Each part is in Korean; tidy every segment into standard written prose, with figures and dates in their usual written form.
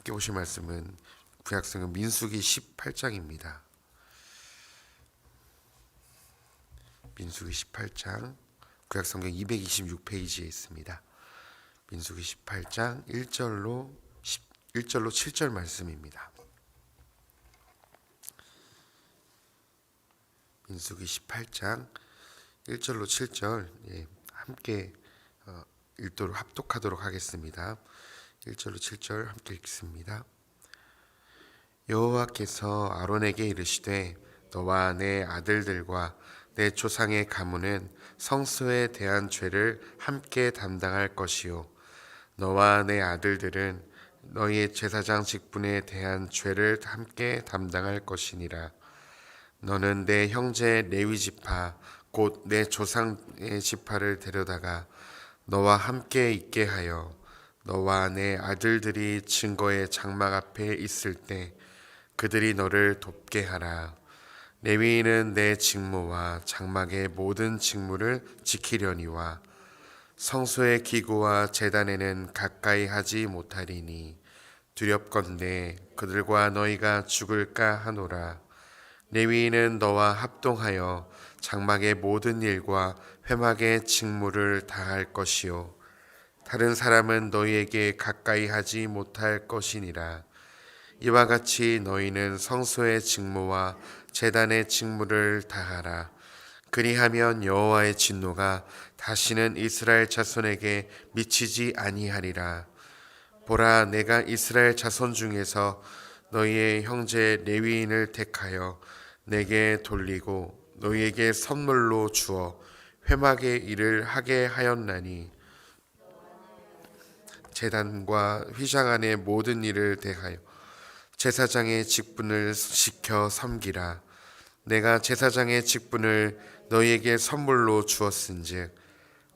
함께 보실 말씀은 구약성경 민수기 18장입니다. 민수기 18장 구약성경 226페이지에 있습니다. 민수기 18장 1절로 7절 말씀입니다. 민수기 18장 1절로 7절 함께 읽도록 합독하도록 하겠습니다. 1절로 7절 함께 읽습니다. 여호와께서 아론에게 이르시되 너와 내 아들들과 내 조상의 가문은 성소에 대한 죄를 함께 담당할 것이요 너와 내 아들들은 너희의 제사장 직분에 대한 죄를 함께 담당할 것이니라. 너는 내 형제 레위 지파 곧 내 조상의 지파를 데려다가 너와 함께 있게 하여 너와 내 아들들이 증거의 장막 앞에 있을 때 그들이 너를 돕게 하라. 레위인은 내 직무와 장막의 모든 직무를 지키려니와 성소의 기구와 제단에는 가까이 하지 못하리니 두렵건대 그들과 너희가 죽을까 하노라. 레위인은 너와 합동하여 장막의 모든 일과 회막의 직무를 다할 것이요 다른 사람은 너희에게 가까이 하지 못할 것이니라. 이와 같이 너희는 성소의 직무와 제단의 직무를 다하라. 그리하면 여호와의 진노가 다시는 이스라엘 자손에게 미치지 아니하리라. 보라, 내가 이스라엘 자손 중에서 너희의 형제 레위인을 택하여 내게 돌리고 너희에게 선물로 주어 회막의 일을 하게 하였나니 제단과 휘장 안의 모든 일을 대하여 제사장의 직분을 지켜 섬기라. 내가 제사장의 직분을 너희에게 선물로 주었은즉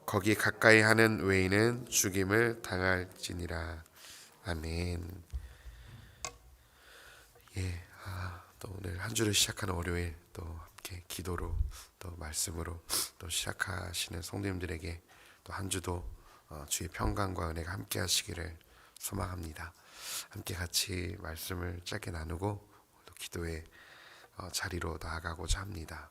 거기 가까이 하는 외인은 죽임을 당할지니라. 아멘. 또 오늘 한 주를 시작하는 월요일 또 함께 기도로 또 말씀으로 또 시작하시는 성도님들에게 또 한 주도 주의 평강과 은혜가 함께 하시기를 소망합니다. 함께 같이 말씀을 짧게 나누고 또 기도의 자리로 나아가고자 합니다.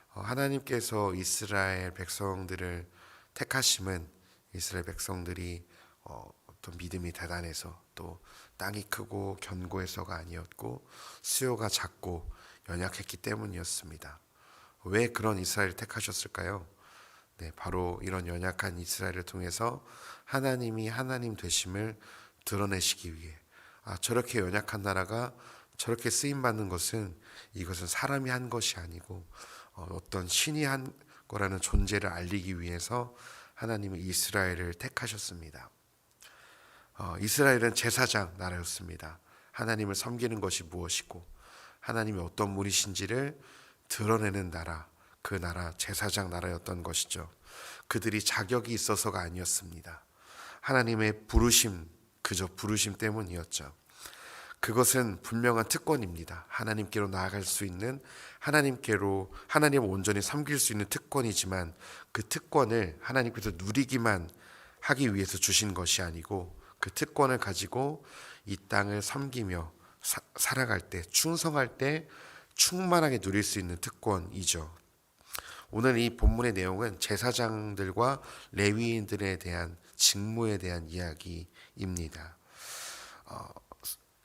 하나님께서 이스라엘 백성들을 택하심은 이스라엘 백성들이 어떤 믿음이 대단해서 또 땅이 크고 견고해서가 아니었고 수요가 작고 연약했기 때문이었습니다. 왜 그런 이스라엘을 택하셨을까요? 바로 이런 연약한 이스라엘을 통해서 하나님이 하나님 되심을 드러내시기 위해 저렇게 연약한 나라가 저렇게 쓰임받는 것은 이것은 사람이 한 것이 아니고 어떤 신이 한 거라는 존재를 알리기 위해서 하나님은 이스라엘을 택하셨습니다. 이스라엘은 제사장 나라였습니다. 하나님을 섬기는 것이 무엇이고 하나님이 어떤 분이신지를 드러내는 나라, 그 나라 제사장 나라였던 것이죠. 그들이 자격이 있어서가 아니었습니다. 하나님의 부르심, 그저 부르심 때문이었죠. 그것은 분명한 특권입니다. 하나님께로 나아갈 수 있는, 하나님께로 하나님을 온전히 섬길 수 있는 특권이지만 그 특권을 하나님께서 누리기만 하기 위해서 주신 것이 아니고 그 특권을 가지고 이 땅을 섬기며 살아갈 때, 충성할 때 충만하게 누릴 수 있는 특권이죠. 오늘 이 본문의 내용은 제사장들과 레위인들에 대한 직무에 대한 이야기입니다.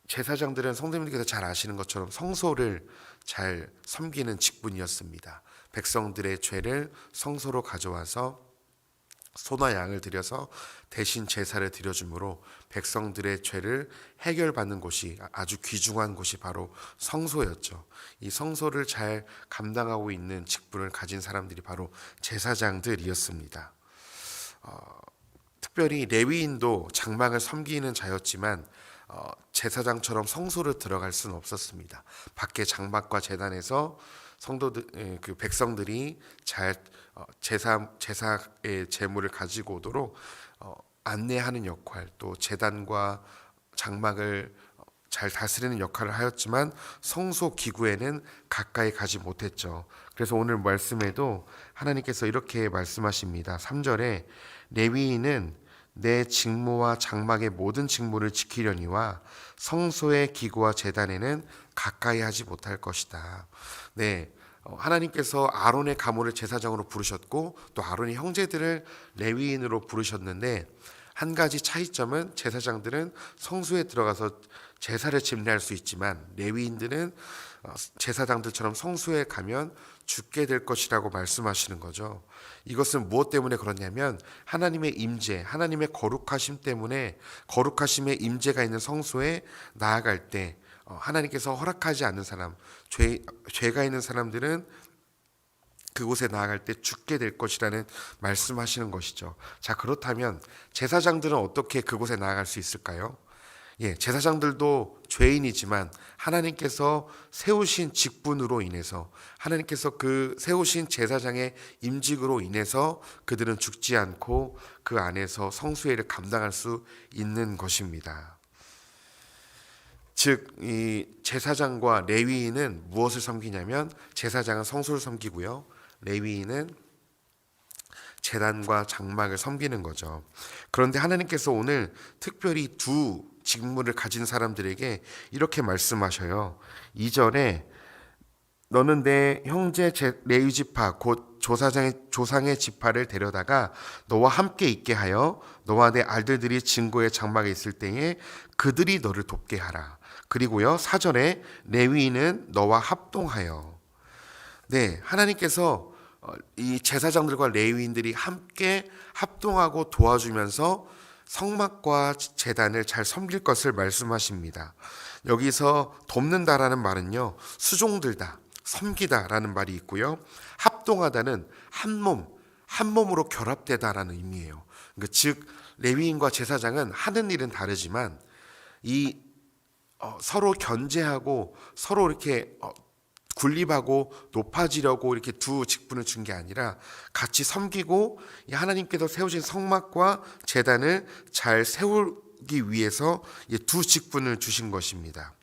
제사장들은 성도님들께서 잘 아시는 것처럼 성소를 잘 섬기는 직분이었습니다. 백성들의 죄를 성소로 가져와서 소나 양을 드려서 대신 제사를 드려주므로 백성들의 죄를 해결받는 곳이 아주 귀중한 곳이 바로 성소였죠. 이 성소를 잘 감당하고 있는 직분을 가진 사람들이 바로 제사장들이었습니다. 특별히 레위인도 장막을 섬기는 자였지만 제사장처럼 성소를 들어갈 수는 없었습니다. 밖에 장막과 제단에서 성도들, 그 백성들이 잘 제사의 제물을 가지고 오도록 안내하는 역할, 또 제단과 장막을 잘 다스리는 역할을 하였지만 성소 기구에는 가까이 가지 못했죠. 그래서 오늘 말씀에도 하나님께서 이렇게 말씀하십니다. 3절에 레위인은 내 직무와 장막의 모든 직무를 지키려니와 성소의 기구와 제단에는 가까이 하지 못할 것이다. 네, 하나님께서 아론의 가문을 제사장으로 부르셨고 또 아론의 형제들을 레위인으로 부르셨는데, 한 가지 차이점은 제사장들은 성소에 들어가서 제사를 집례할 수 있지만 레위인들은 제사장들처럼 성소에 가면 죽게 될 것이라고 말씀하시는 거죠. 이것은 무엇 때문에 그러냐면 하나님의 임재, 하나님의 거룩하심 때문에, 거룩하심의 임재가 있는 성소에 나아갈 때 하나님께서 허락하지 않는 사람, 죄가 있는 사람들은 그곳에 나아갈 때 죽게 될 것이라는 말씀하시는 것이죠. 자, 그렇다면 제사장들은 어떻게 그곳에 나아갈 수 있을까요? 예, 제사장들도 죄인이지만 하나님께서 세우신 직분으로 인해서, 하나님께서 그 세우신 제사장의 임직으로 인해서 그들은 죽지 않고 그 안에서 성수의 일을 감당할 수 있는 것입니다. 즉, 이 제사장과 레위인은 무엇을 섬기냐면, 제사장은 성소를 섬기고요, 레위인은 제단과 장막을 섬기는 거죠. 그런데 하나님께서 오늘 특별히 두 직무를 가진 사람들에게 이렇게 말씀하셔요. 2절에 너는 내 형제 레위 지파 곧 조상의 지파를 데려다가 너와 함께 있게 하여 너와 내 아들들이 증거의 장막에 있을 때에 그들이 너를 돕게 하라. 그리고요, 4절에 레위인은 너와 합동하여. 네, 하나님께서 이 제사장들과 레위인들이 함께 합동하고 도와주면서 성막과 제단을 잘 섬길 것을 말씀하십니다. 여기서 돕는다라는 말은요, 수종들다, 섬기다라는 말이 있고요, 합동하다는 한 몸으로 결합되다라는 의미예요. 그러니까 즉 레위인과 제사장은 하는 일은 다르지만 서로 견제하고 서로 이렇게 군립하고 높아지려고 이렇게 두 직분을 준 게 아니라 같이 섬기고 하나님께서 세우신 성막과 제단을 잘 세우기 위해서 두 직분을 주신 것입니다.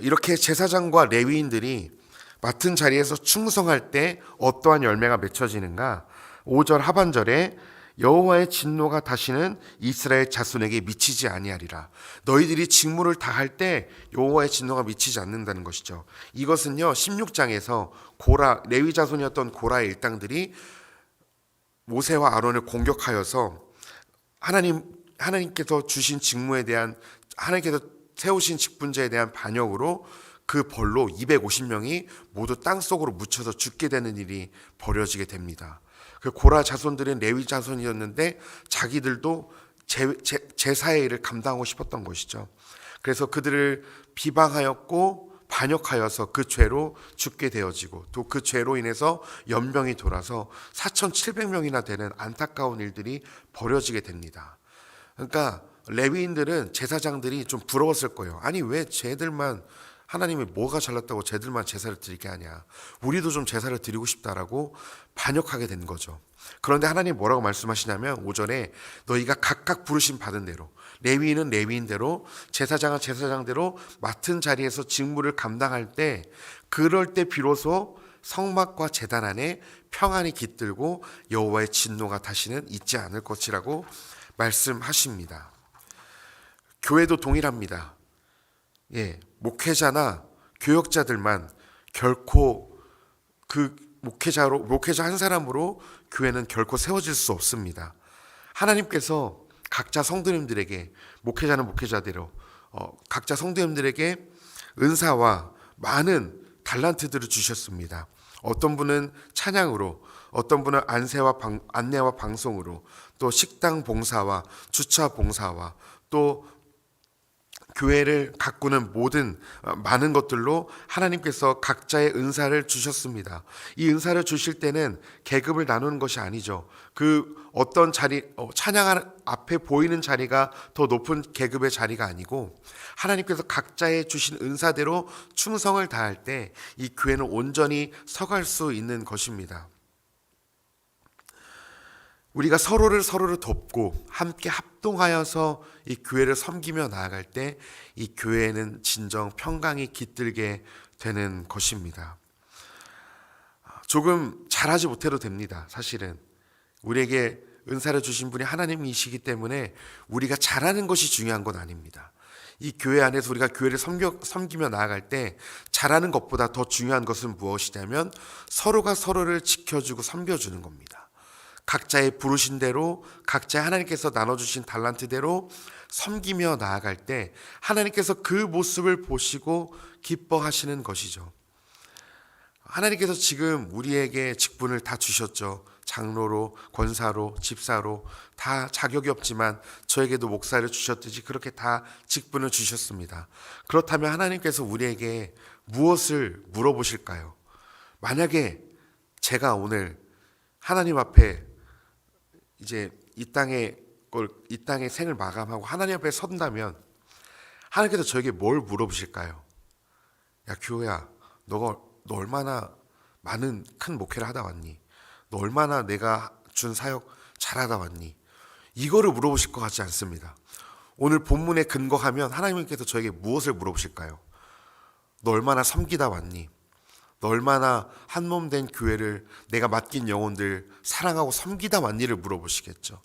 이렇게 제사장과 레위인들이 맡은 자리에서 충성할 때 어떠한 열매가 맺혀지는가? 5절 하반절에 여호와의 진노가 다시는 이스라엘 자손에게 미치지 아니하리라. 너희들이 직무를 다할 때 여호와의 진노가 미치지 않는다는 것이죠. 이것은요, 16장에서 레위 자손이었던 고라의 일당들이 모세와 아론을 공격하여서 하나님께서 주신 직무에 대한, 하나님께서 세우신 직분자에 대한 반역으로 그 벌로 250명이 모두 땅속으로 묻혀서 죽게 되는 일이 벌어지게 됩니다. 그 고라 자손들은 레위 자손이었는데 자기들도 제사의 일을 감당하고 싶었던 것이죠. 그래서 그들을 비방하였고 반역하여서 그 죄로 죽게 되어지고 또 그 죄로 인해서 연병이 돌아서 4,700명이나 되는 안타까운 일들이 벌어지게 됩니다. 그러니까 레위인들은, 제사장들이 좀 부러웠을 거예요. 아니, 왜 쟤들만, 하나님이 뭐가 잘났다고 쟤들만 제사를 드리게 하냐, 우리도 좀 제사를 드리고 싶다라고 반역하게 된 거죠. 그런데 하나님 뭐라고 말씀하시냐면 5절에 너희가 각각 부르심 받은 대로, 레위인은 레위인대로, 제사장은 제사장대로 맡은 자리에서 직무를 감당할 때, 그럴 때 비로소 성막과 제단 안에 평안이 깃들고 여호와의 진노가 다시는 있지 않을 것이라고 말씀하십니다. 교회도 동일합니다. 예, 목회자나 교역자들만 결코 그 목회자 한 사람으로 교회는 결코 세워질 수 없습니다. 하나님께서 각자 성도님들에게, 목회자는 목회자대로 각자 성도님들에게 은사와 많은 달란트들을 주셨습니다. 어떤 분은 찬양으로, 어떤 분은 안내와 방송으로, 또 식당 봉사와 주차 봉사와 또 교회를 가꾸는 모든 많은 것들로 하나님께서 각자의 은사를 주셨습니다. 이 은사를 주실 때는 계급을 나누는 것이 아니죠. 그 어떤 찬양하는 앞에 보이는 자리가 더 높은 계급의 자리가 아니고, 하나님께서 각자의 주신 은사대로 충성을 다할 때 이 교회는 온전히 서갈 수 있는 것입니다. 우리가 서로를 돕고 함께 합동하여서 이 교회를 섬기며 나아갈 때 이 교회는 진정 평강이 깃들게 되는 것입니다. 조금 잘하지 못해도 됩니다. 사실은 우리에게 은사를 주신 분이 하나님이시기 때문에 우리가 잘하는 것이 중요한 건 아닙니다. 이 교회 안에서 우리가 교회를 섬기며 나아갈 때 잘하는 것보다 더 중요한 것은 무엇이냐면 서로가 서로를 지켜주고 섬겨주는 겁니다. 각자의 부르신 대로 각자 하나님께서 나눠주신 달란트대로 섬기며 나아갈 때 하나님께서 그 모습을 보시고 기뻐하시는 것이죠. 하나님께서 지금 우리에게 직분을 다 주셨죠. 장로로, 권사로, 집사로 다 자격이 없지만 저에게도 목사를 주셨듯이 그렇게 다 직분을 주셨습니다. 그렇다면 하나님께서 우리에게 무엇을 물어보실까요? 만약에 제가 오늘 하나님 앞에 이제 이 땅의 생을 마감하고 하나님 앞에 선다면 하나님께서 저에게 뭘 물어보실까요? 야 규호야, 너 얼마나 많은 큰 목회를 하다 왔니? 너 얼마나 내가 준 사역 잘하다 왔니? 이거를 물어보실 것 같지 않습니다. 오늘 본문에 근거하면 하나님께서 저에게 무엇을 물어보실까요? 너 얼마나 섬기다 왔니? 너 얼마나 한몸된 교회를 내가 맡긴 영혼들 사랑하고 섬기다 왔니를 물어보시겠죠.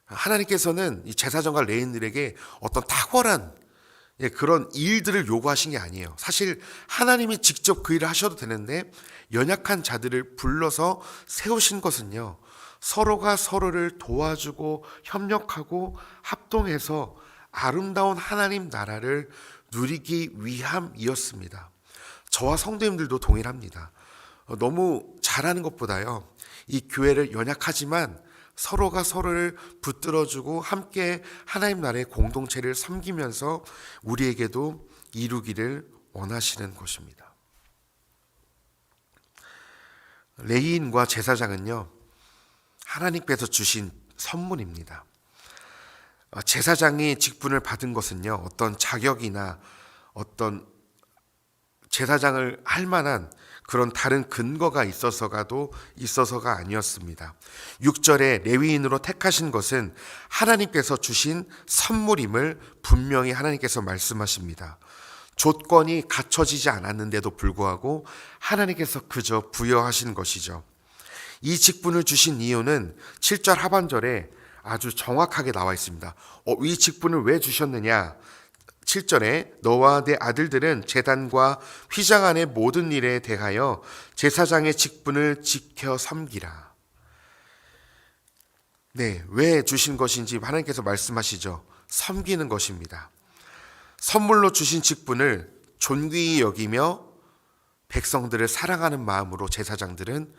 하나님께서는 이 제사장과 레위인들에게 어떤 탁월한 그런 일들을 요구하신 게 아니에요. 사실 하나님이 직접 그 일을 하셔도 되는데 연약한 자들을 불러서 세우신 것은요, 서로가 서로를 도와주고 협력하고 합동해서 아름다운 하나님 나라를 누리기 위함이었습니다. 저와 성도님들도 동일합니다. 너무 잘하는 것보다요, 이 교회를 연약하지만 서로가 서로를 붙들어주고 함께 하나님 나라의 공동체를 섬기면서 우리에게도 이루기를 원하시는 것입니다. 레위인과 제사장은요, 하나님께서 주신 선물입니다. 제사장이 직분을 받은 것은요, 어떤 자격이나 어떤 제사장을 할 만한 그런 다른 근거가 있어서가 아니었습니다. 6절에 레위인으로 택하신 것은 하나님께서 주신 선물임을 분명히 하나님께서 말씀하십니다. 조건이 갖춰지지 않았는데도 불구하고 하나님께서 그저 부여하신 것이죠. 이 직분을 주신 이유는 7절 하반절에 아주 정확하게 나와 있습니다. 이 직분을 왜 주셨느냐? 7절에 너와 내 아들들은 제단과 휘장 안의 모든 일에 대하여 제사장의 직분을 지켜 섬기라. 네, 왜 주신 것인지 하나님께서 말씀하시죠. 섬기는 것입니다. 선물로 주신 직분을 존귀히 여기며 백성들을 사랑하는 마음으로 제사장들은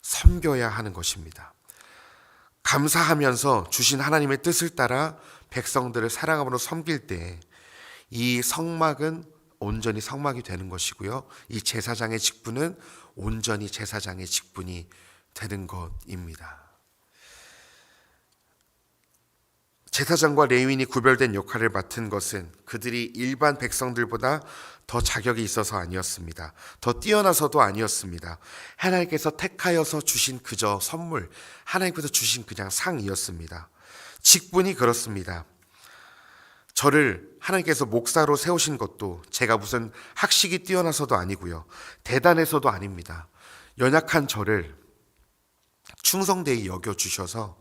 섬겨야 하는 것입니다. 감사하면서 주신 하나님의 뜻을 따라 백성들을 사랑함으로 섬길 때 이 성막은 온전히 성막이 되는 것이고요, 이 제사장의 직분은 온전히 제사장의 직분이 되는 것입니다. 제사장과 레위인이 구별된 역할을 맡은 것은 그들이 일반 백성들보다 더 자격이 있어서 아니었습니다. 더 뛰어나서도 아니었습니다. 하나님께서 택하여서 주신 그저 선물, 하나님께서 주신 그냥 상이었습니다. 직분이 그렇습니다. 저를 하나님께서 목사로 세우신 것도 제가 무슨 학식이 뛰어나서도 아니고요, 대단해서도 아닙니다. 연약한 저를 충성되이 여겨주셔서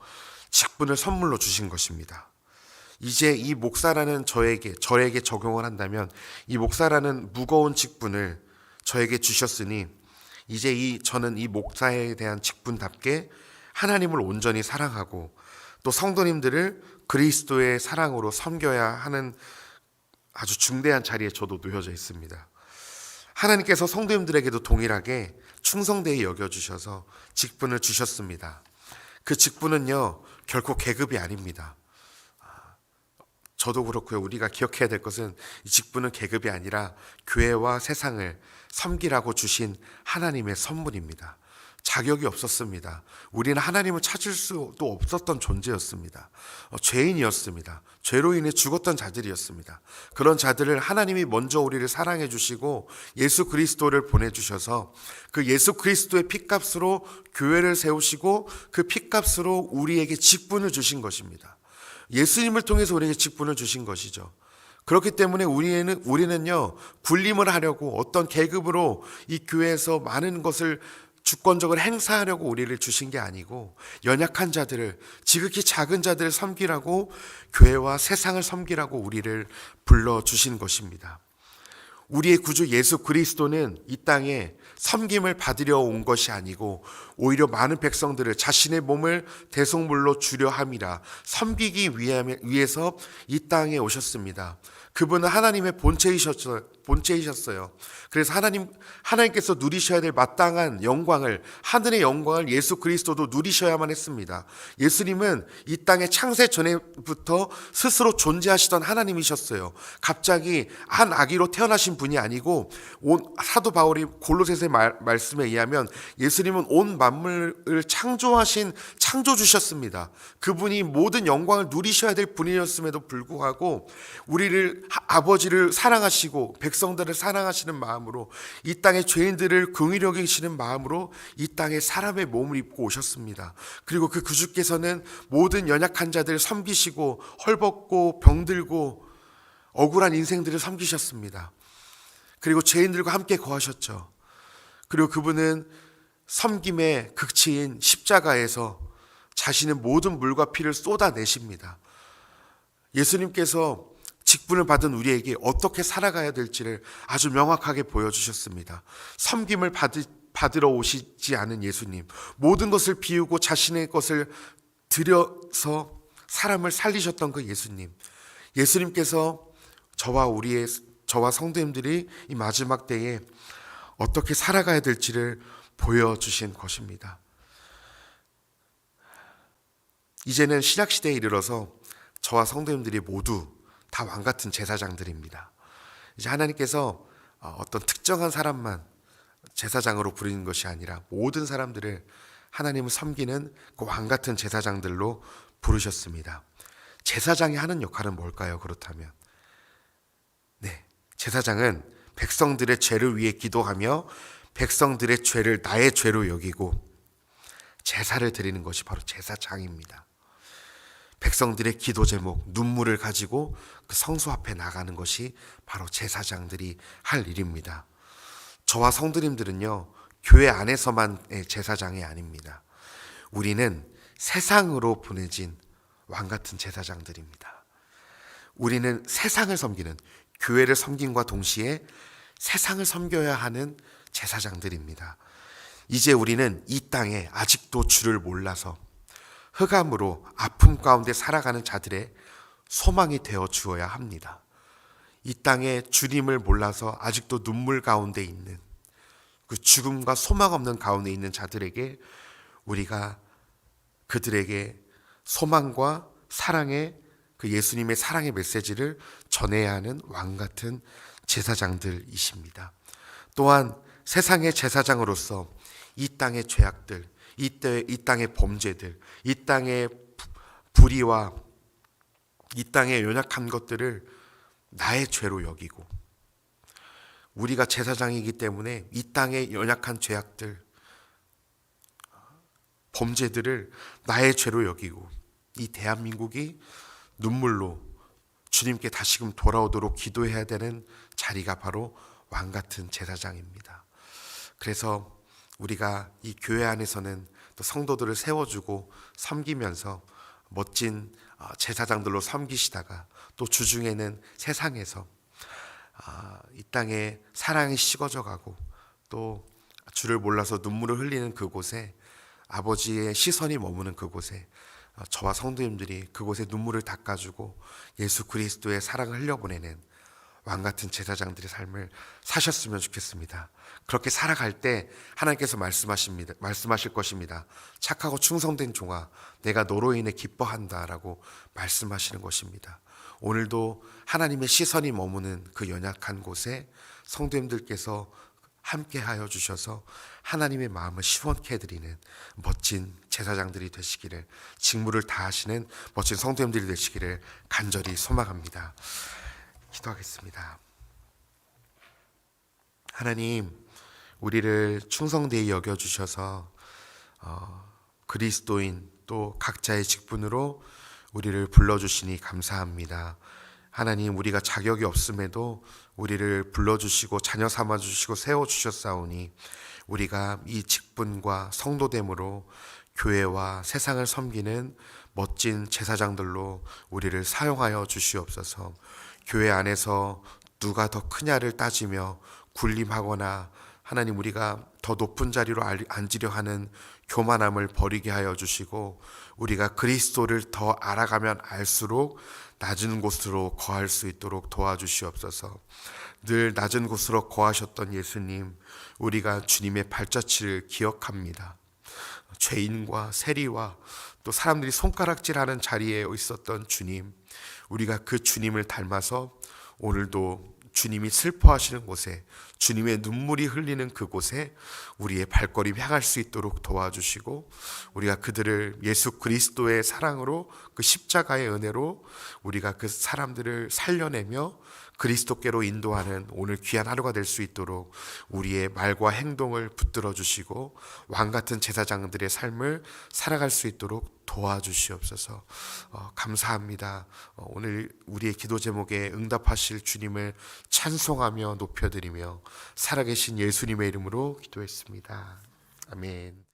직분을 선물로 주신 것입니다. 이제 이 목사라는 저에게 적용을 한다면 이 목사라는 무거운 직분을 저에게 주셨으니 이제 저는 이 목사에 대한 직분답게 하나님을 온전히 사랑하고 또 성도님들을 그리스도의 사랑으로 섬겨야 하는 아주 중대한 자리에 저도 놓여져 있습니다. 하나님께서 성도님들에게도 동일하게 충성되이 여겨주셔서 직분을 주셨습니다. 그 직분은요, 결코 계급이 아닙니다. 저도 그렇고요, 우리가 기억해야 될 것은 이 직분은 계급이 아니라 교회와 세상을 섬기라고 주신 하나님의 선물입니다. 자격이 없었습니다. 우리는 하나님을 찾을 수도 없었던 존재였습니다. 죄인이었습니다. 죄로 인해 죽었던 자들이었습니다. 그런 자들을 하나님이 먼저 우리를 사랑해 주시고 예수 그리스도를 보내주셔서 그 예수 그리스도의 핏값으로 교회를 세우시고 그 핏값으로 우리에게 직분을 주신 것입니다. 예수님을 통해서 우리에게 직분을 주신 것이죠. 그렇기 때문에 우리는요, 군림을 하려고 어떤 계급으로 이 교회에서 많은 것을 주권적으로 행사하려고 우리를 주신 게 아니고 연약한 자들을, 지극히 작은 자들을 섬기라고, 교회와 세상을 섬기라고 우리를 불러주신 것입니다. 우리의 구주 예수 그리스도는 이 땅에 섬김을 받으려 온 것이 아니고 오히려 많은 백성들을 자신의 몸을 대속물로 주려 함이라, 섬기기 위해서 이 땅에 오셨습니다. 그분은 하나님의 본체이셨어요. 그래서 하나님께서 누리셔야 될 마땅한 영광을, 하늘의 영광을 예수 그리스도도 누리셔야만 했습니다. 예수님은 이 땅에 창세 전에부터 스스로 존재하시던 하나님이셨어요. 갑자기 한 아기로 태어나신 분이 아니고, 사도 바울이 골로새서의 말씀에 의하면 예수님은 온 만물을 창조하신 창조주셨습니다. 그분이 모든 영광을 누리셔야 될 분이었음에도 불구하고 우리를, 아버지를 사랑하시고 백성들을 사랑하시는 마음으로, 이 땅의 죄인들을 긍휼히 여기시는 마음으로 이 땅에 사람의 몸을 입고 오셨습니다. 그리고 그 구주께서는 모든 연약한 자들을 섬기시고 헐벗고 병들고 억울한 인생들을 섬기셨습니다. 그리고 죄인들과 함께 거하셨죠. 그리고 그분은 섬김의 극치인 십자가에서 자신의 모든 물과 피를 쏟아내십니다. 예수님께서 직분을 받은 우리에게 어떻게 살아가야 될지를 아주 명확하게 보여주셨습니다. 섬김을 받으러 오시지 않은 예수님, 모든 것을 비우고 자신의 것을 들여서 사람을 살리셨던 그 예수님께서 저와 성도님들이 이 마지막 때에 어떻게 살아가야 될지를 보여주신 것입니다. 이제는 신약시대에 이르러서 저와 성도님들이 모두 다 왕같은 제사장들입니다. 이제 하나님께서 어떤 특정한 사람만 제사장으로 부르는 것이 아니라 모든 사람들을 하나님을 섬기는 그 왕같은 제사장들로 부르셨습니다. 제사장이 하는 역할은 뭘까요? 그렇다면 제사장은 백성들의 죄를 위해 기도하며 백성들의 죄를 나의 죄로 여기고 제사를 드리는 것이 바로 제사장입니다. 백성들의 기도 제목, 눈물을 가지고 그 성소 앞에 나가는 것이 바로 제사장들이 할 일입니다. 저와 성도님들은요, 교회 안에서만의 제사장이 아닙니다. 우리는 세상으로 보내진 왕같은 제사장들입니다. 우리는 세상을 섬기는, 교회를 섬김과 동시에 세상을 섬겨야 하는 제사장들입니다. 이제 우리는 이 땅에 아직도 주를 몰라서 흑암으로 아픔 가운데 살아가는 자들의 소망이 되어 주어야 합니다. 이 땅에 주님을 몰라서 아직도 눈물 가운데 있는, 그 죽음과 소망 없는 가운데 있는 자들에게 우리가 그들에게 소망과 사랑의, 그 예수님의 사랑의 메시지를 전해야 하는 왕같은 제사장들이십니다. 또한 세상의 제사장으로서 이 땅의 죄악들, 이 땅의 범죄들, 이 땅의 불의와 이 땅의 연약한 것들을 나의 죄로 여기고, 우리가 제사장이기 때문에 이 땅의 연약한 죄악들, 범죄들을 나의 죄로 여기고, 이 대한민국이 눈물로 주님께 다시금 돌아오도록 기도해야 되는 자리가 바로 왕같은 제사장입니다. 그래서 우리가 이 교회 안에서는 또 성도들을 세워주고 섬기면서 멋진 제사장들로 섬기시다가, 또 주중에는 세상에서 이 땅에 사랑이 식어져 가고 또 주를 몰라서 눈물을 흘리는 그곳에, 아버지의 시선이 머무는 그곳에 저와 성도님들이 그곳에 눈물을 닦아주고 예수 그리스도의 사랑을 흘려보내는 왕같은 제사장들의 삶을 사셨으면 좋겠습니다. 그렇게 살아갈 때 하나님께서 말씀하실 것입니다. 착하고 충성된 종아, 내가 너로 인해 기뻐한다 라고 말씀하시는 것입니다. 오늘도 하나님의 시선이 머무는 그 연약한 곳에 성도님들께서 함께 하여 주셔서 하나님의 마음을 시원케 해드리는 멋진 제사장들이 되시기를, 직무를 다하시는 멋진 성도님들이 되시기를 간절히 소망합니다. 기도하겠습니다. 하나님, 우리를 충성되이 여겨주셔서 그리스도인 또 각자의 직분으로 우리를 불러주시니 감사합니다. 하나님, 우리가 자격이 없음에도 우리를 불러주시고 자녀 삼아주시고 세워주셨사오니 우리가 이 직분과 성도됨으로 교회와 세상을 섬기는 멋진 제사장들로 우리를 사용하여 주시옵소서. 교회 안에서 누가 더 크냐를 따지며 군림하거나 하나님 우리가 더 높은 자리로 앉으려 하는 교만함을 버리게 하여 주시고, 우리가 그리스도를 더 알아가면 알수록 낮은 곳으로 거할 수 있도록 도와주시옵소서. 늘 낮은 곳으로 거하셨던 예수님, 우리가 주님의 발자취를 기억합니다. 죄인과 세리와 또 사람들이 손가락질하는 자리에 있었던 주님, 우리가 그 주님을 닮아서 오늘도 주님이 슬퍼하시는 곳에, 주님의 눈물이 흘리는 그곳에 우리의 발걸음이 향할 수 있도록 도와주시고, 우리가 그들을 예수 그리스도의 사랑으로, 그 십자가의 은혜로 우리가 그 사람들을 살려내며 그리스도께로 인도하는 오늘 귀한 하루가 될 수 있도록 우리의 말과 행동을 붙들어 주시고 왕같은 제사장들의 삶을 살아갈 수 있도록 도와주시옵소서. 감사합니다. 오늘 우리의 기도 제목에 응답하실 주님을 찬송하며 높여드리며 살아계신 예수님의 이름으로 기도했습니다. 아멘.